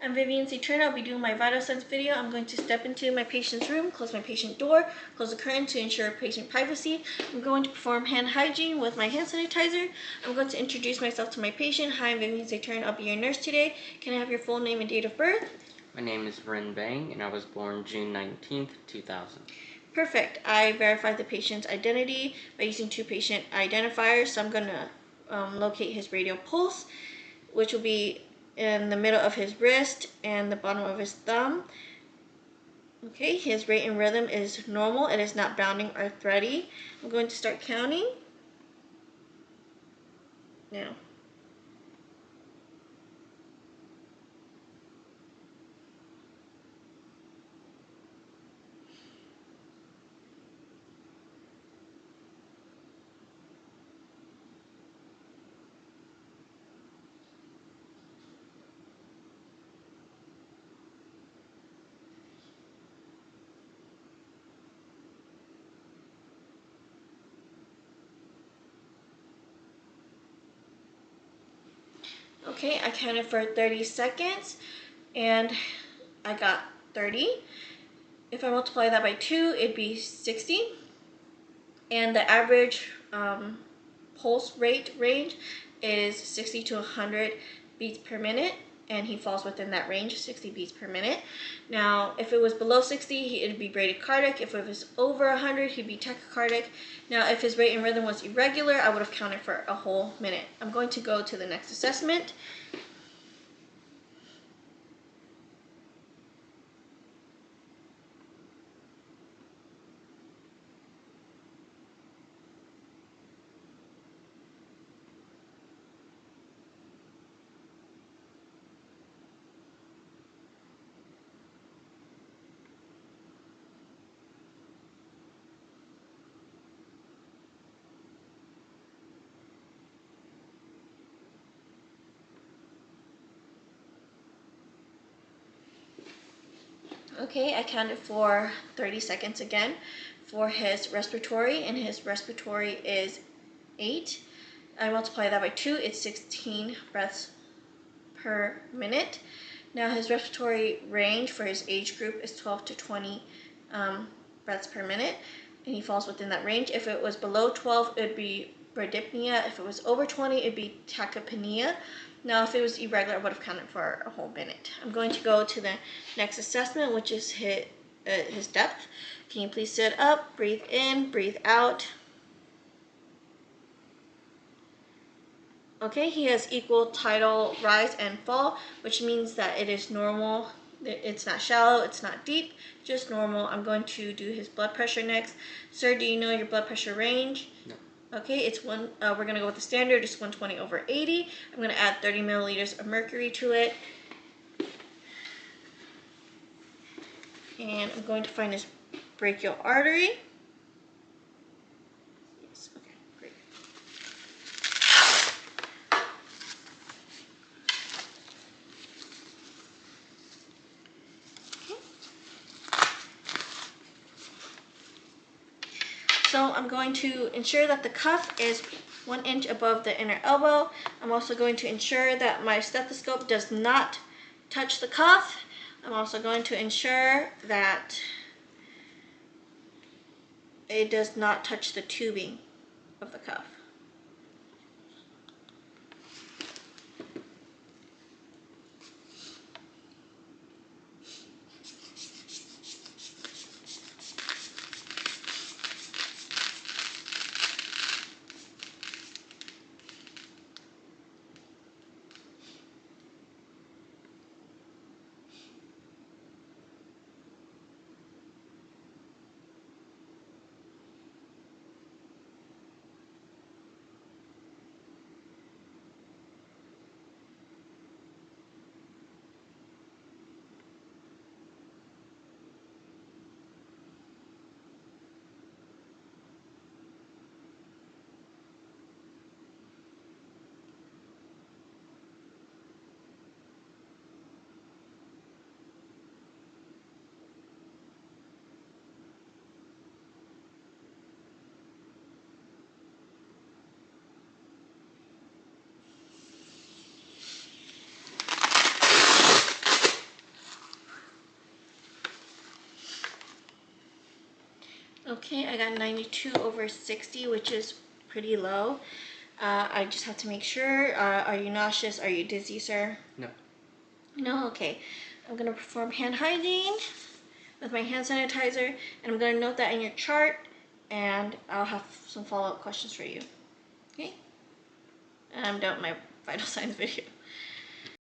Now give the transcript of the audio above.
I'm Vivian C. Turner. I'll be doing my vital signs video. I'm going to step into my patient's room, close my patient door, close the curtain to ensure patient privacy. I'm going to perform hand hygiene with my hand sanitizer. I'm going to introduce myself to my patient. Hi, I'm Vivian C. Turner. I'll be your nurse today. Can I have your full name and date of birth? My name is Ren Bang, and I was born June 19th, 2000. Perfect. I verified the patient's identity by using two patient identifiers. So I'm going to locate his radial pulse, which will be in the middle of his wrist and the bottom of his thumb. Okay, his rate and rhythm is normal. It is not bounding or thready. I'm going to start counting now. Okay, I counted for 30 seconds and I got 30. If I multiply that by 2, it'd be 60. And the average pulse rate range is 60 to 100 beats per minute, and he falls within that range, 60 beats per minute. Now, if it was below 60, it'd be bradycardic. If it was over 100, he'd be tachycardic. Now, if his rate and rhythm was irregular, I would have counted for a whole minute. I'm going to go to the next assessment. Okay, I counted for 30 seconds again for his respiratory, and his respiratory is 8. I multiply that by 2, it's 16 breaths per minute. Now his respiratory range for his age group is 12 to 20 breaths per minute, and he falls within that range. If it was below 12, it'd be bradypnea. If it was over 20, it'd be tachypnea. Now, if it was irregular, I would have counted for a whole minute. I'm going to go to the next assessment, which is his depth. Can you please sit up, breathe in, breathe out. Okay, he has equal tidal rise and fall, which means that it is normal. It's not shallow, it's not deep, just normal. I'm going to do his blood pressure next. Sir, do you know your blood pressure range? No. Okay, it's we're going to go with the standard. It's 120/80. I'm going to add 30 milliliters of mercury to it. And I'm going to find his brachial artery. Yes, okay, great. Okay. So I'm going to ensure that the cuff is 1 inch above the inner elbow. I'm also going to ensure that my stethoscope does not touch the cuff. I'm also going to ensure that it does not touch the tubing of the cuff. Okay, I got 92/60, which is pretty low. I just have to make sure. Are you nauseous? Are you dizzy, sir? No. No? Okay. I'm going to perform hand hygiene with my hand sanitizer, and I'm going to note that in your chart, and I'll have some follow-up questions for you. Okay? And I'm done with my vital signs video.